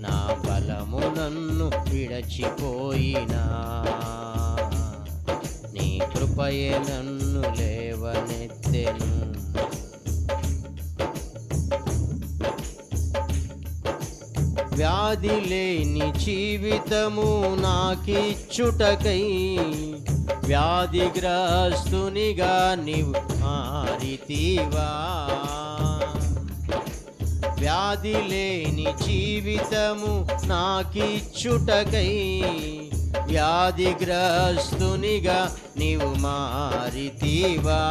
నా బలము నన్ను విడచిపోయినా నీ కృపయే నన్ను లేవనెత్తెను. వ్యాధి లేని జీవితము నాకిచ్చుటకై వ్యాధిగ్రస్తునిగా నీవు మారితివా. వ్యాధి లేని జీవితము నాకిచ్చుటకై వ్యాధిగ్రస్తునిగా నీవు మారితివా.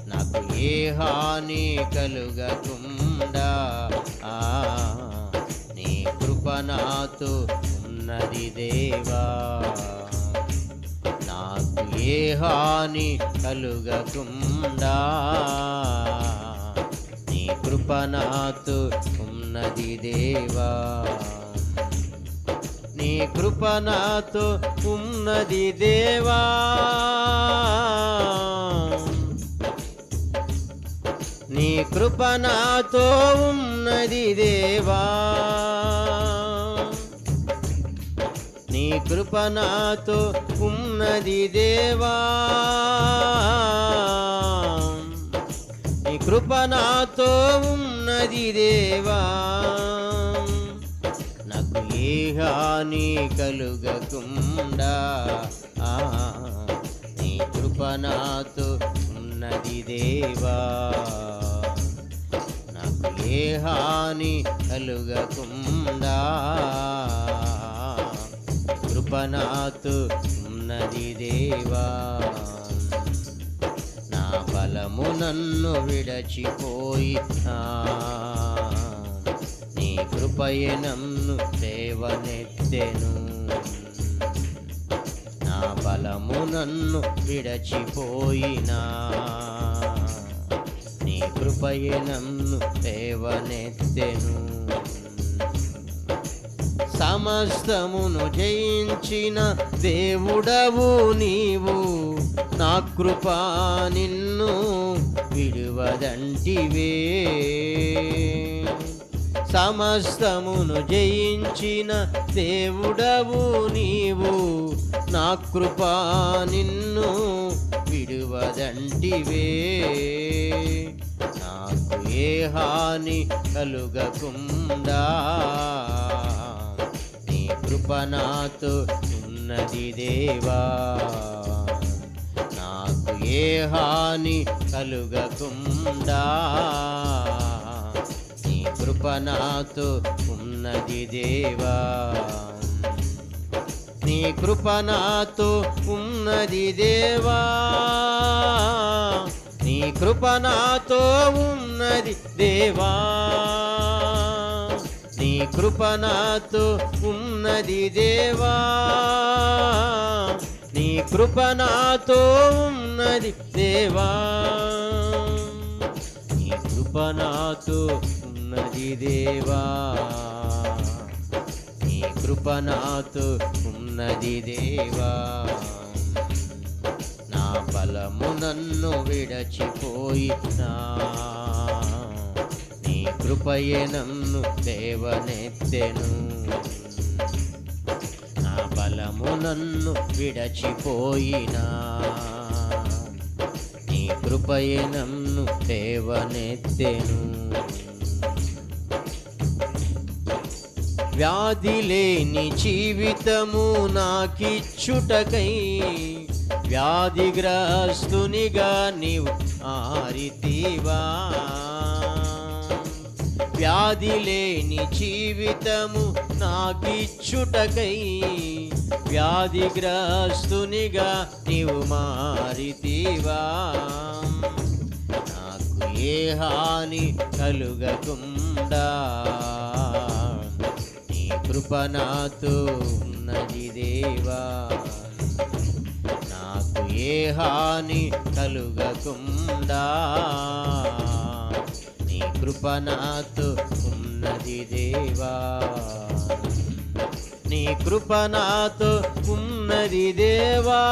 నాకు ఏ హాని కలుగకుండా నీ కృప నాతో ఉన్నది దేవా. నాకు ఏ హాని కలుగకుండా నీ కృప నాతో ఉన్నది దేవా. నీ కృప నాతో ఉన్నది దేవా. నీ కృప నాతో ఉన్నది దేవా. నీ కృప నాతో ఉన్నది దేవా. నీ కృప నాతో ఉన్నది దేవా. నాకు ఏ హాని కలుగకుండా నీ కృప నాతో ఉన్నది దేవా. నాకు ఏ హాని కలుగకుండా కృప నాతో ఉన్నది దేవా. నా బలము నన్ను విడచిపోయినా నీ కృపయే నన్ను లేవనెత్తెను. నా బలము నన్ను విడచిపోయినా నీ కృపయే నన్ను లేవనెత్తెను. సమస్తమును జయించిన దేవుడవు నీవు. నా కృప నిన్ను విడువదంటివే. సమస్తమును జయించిన దేవుడవు నీవు. నా కృప నిన్ను విడువదంటివే. నాకు ఏ హాని కలుగకుండా నీ కృప నాతో ఉన్నది దేవా. నాకు ఏ హాని కలుగకుండా నీ కృప నాతో ఉన్నది దేవా. నీ కృప నాతో ఉన్నది దేవా. నీ కృప నాతో ఉన్నది దేవా. నీ కృప నాతో ఉన్నది దేవా. నీ కృప నాతో ఉన్నది దేవా. నీ కృప నాతో ఉన్నది దేవా. నీ కృప నాతో ఉన్నది దేవా. నా బలము నన్ను విడచిపోయినా నీ కృపయే నన్ను లేవనెత్తెను. నా బలము నన్ను విడచిపోయినా నీ కృపయే నన్ను లేవనెత్తెను. వ్యాధి లేని జీవితము నాకిచ్చుటకై వ్యాధిగ్రస్తునిగా నీవు మారితివా. వ్యాధి లేని జీవితము నాకిచ్చుటకై వ్యాధిగ్రస్తునిగా నీవు మారితివా. నాకు ఏ హాని కలుగకుండా నీ కృప నాతో ఉన్నది దేవా. నాకు ఏ హాని కలుగకుండా నీ కృప నాతో ఉన్నది దేవా. నీ కృప నాతో ఉన్నది దేవా.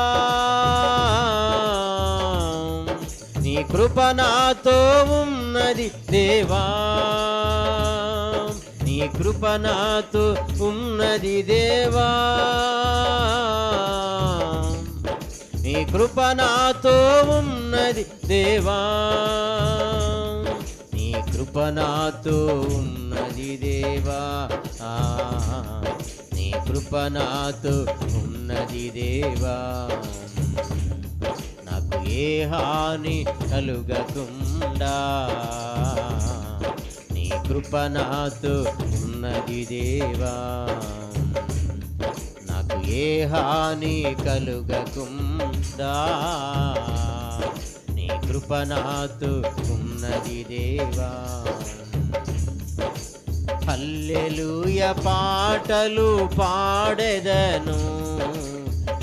నీ కృప నాతో ఉన్నది దేవా. నీ కృప నాతో ఉన్నది దేవా, నీ కృప నాతో ఉన్నది దేవా, నీ కృప నాతో ఉన్నది దేవా, నీ కృప నాతో ఉన్నది దేవా, నాకు ఏ హాని కలుగకుండా నీ కృప నాతో ఉన్నది దేవా, నాకు ఏ హాని కలుగకుండా నీ కృప నాతో ఉన్నది దేవా. హల్లెలూయా పాటలు పాడెదను,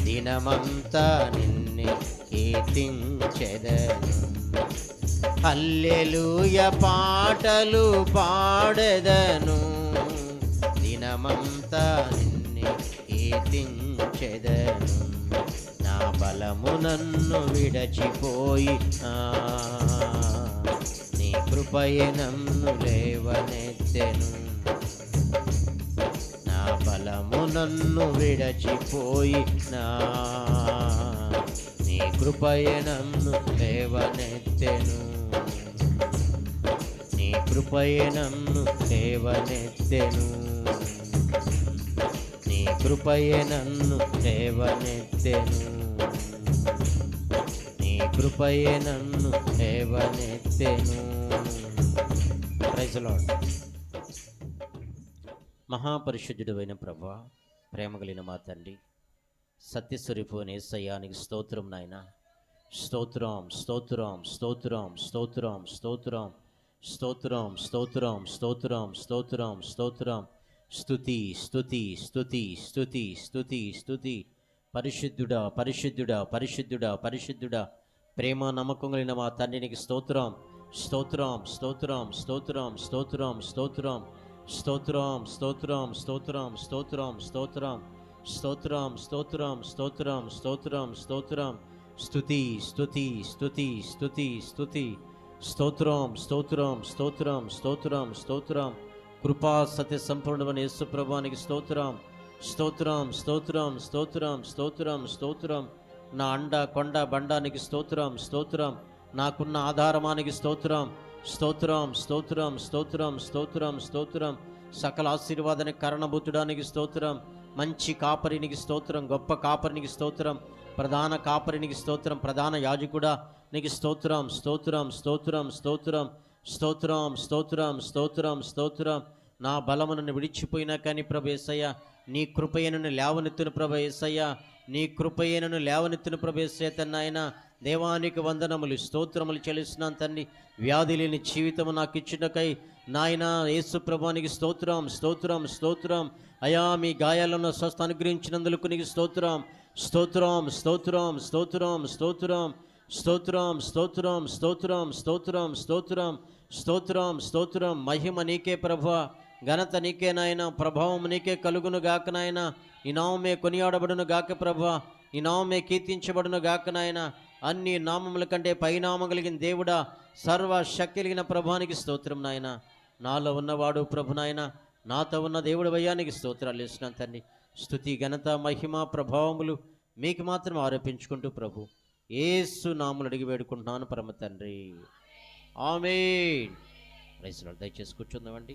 దినమంతా నిన్నే కీర్తించెదను. హల్లెలూయా పాటలు పాడెదను, దినమంతా నిన్నే కీర్తించెదను. నా బలము నన్ను విడచిపోయి నీ కృపయే నన్ను లేవనెత్తెను. నా బలము నన్ను విడచిపోయి నీ కృపయే నన్ను లేవనెత్తెను. నీ కృపయే నన్ను లేవనెత్తెను. నీ కృపయే నన్ను లేవనెత్తెను. నీ కృపయే నన్ను లేవనెత్తెను. Praise the Lord. మహాపరిశుద్ధుడైన ప్రభువా, ప్రేమ కలిగిన మా తండ్రి, సత్యస్వరూపుని యేసయ్యానికి స్తోత్రం నాయన. స్తోత్రం స్తోత్రం స్తోత్రం స్తోత్రం స్తోత్రం స్తోత్రం స్తోత్రం స్తోత్రం స్తోత్రం స్తోత్రం స్తుతి స్తుతి స్తుతి స్తుతి స్తుతి స్తుతి. పరిశుద్ధుడా పరిశుద్ధుడా పరిశుద్ధుడా పరిశుద్ధుడా, ప్రేమ నమ్మకం కలిగిన మా తండ్రికి స్తోత్రం స్తోత్రం స్తోత్రం స్తోత్రం స్తోత్రం స్తోత్రం స్తోత్రం స్తోత్రం స్తోత్రం స్తోత్రం స్తోత్రం స్తోత్రం స్తోత్రం స్తోత్రం స్తోత్రం స్తోత్రం స్తుతి స్తుతి స్తుతి స్తుతి స్తుతి స్తోత్రం స్తోత్రం స్తోత్రం స్తోత్రం స్తోత్రం. కృపా సత్య సంపూర్ణమైన యేసు ప్రభువానికి స్తోత్రం స్తోత్రం స్తోత్రం స్తోత్రం స్తోత్రం స్తోత్రం. నా అండ కొండ బండానికి స్తోత్రం స్తోత్రం. నాకున్న ఆధారమానికి స్తోత్రం స్తోత్రం స్తోత్రం స్తోత్రం స్తోత్రం స్తోత్రం. సకల ఆశీర్వాదానికి కారణభూతుడానికి స్తోత్రం. మంచి కాపరికి స్తోత్రం, గొప్ప కాపరికి స్తోత్రం, ప్రధాన కాపరికి స్తోత్రం, ప్రధాన యాజకుడా నీకు స్తోత్రం స్తోత్రం స్తోత్రం స్తోత్రం స్తోత్రం స్తోత్రం స్తోత్రం స్తోత్రం. నా బలమును విడిచిపోయినా కానీ ప్రభు యేసయ్య, నీ కృపయనను లేవనెత్తును ప్రభు యేసయ్య, నీ కృపయనను లేవనెత్తును ప్రభు యేసయ్య. తన్నాయన దేవానికి వందనములు స్తోత్రములు చెల్లిస్తున్నాను తండ్రి. వ్యాధి లేని జీవితము నాకు ఇచ్చినకై నాయన యేసు ప్రభువానికి స్తోత్రం స్తోత్రం స్తోత్రం. అయా మీ గాయాలను స్వస్థ అనుగ్రహించినందుకు నీకు స్తోత్రం స్తోత్రం స్తోత్రం స్తోత్రం స్తోత్రం స్తోత్రం స్తోత్రం స్తోత్రం స్తోత్రం స్తోత్రం స్తోత్రం స్తోత్రం. మహిమ నీకే ప్రభువా, ఘనత నీకే నాయన, ప్రభావం నీకే కలుగును గాక నాయన. ఈ నామమే కొనియాడబడును గాక ప్రభువా, ఈ నామమే కీర్తించబడును గాక నాయన. అన్ని నామముల కంటే పైనామం కలిగిన దేవుడా, సర్వశక్తి కలిగిన ప్రభువానికి స్తోత్రం నాయన. నాలో ఉన్నవాడు ప్రభు నాయన, నాతో ఉన్న దేవుడు వయ్యానికి స్తోత్రాలు ఇస్తున్నాను తండ్రి. స్తుతి ఘనత మహిమ ప్రభావములు మీకు మాత్రం ఆరోపించుకుంటూ ప్రభు యేసు నామములు అడిగి వేడుకుంటున్నాను పరమ తండ్రి, ఆమేన్. Praise the lord. దయచేసి కూర్చుందామండి.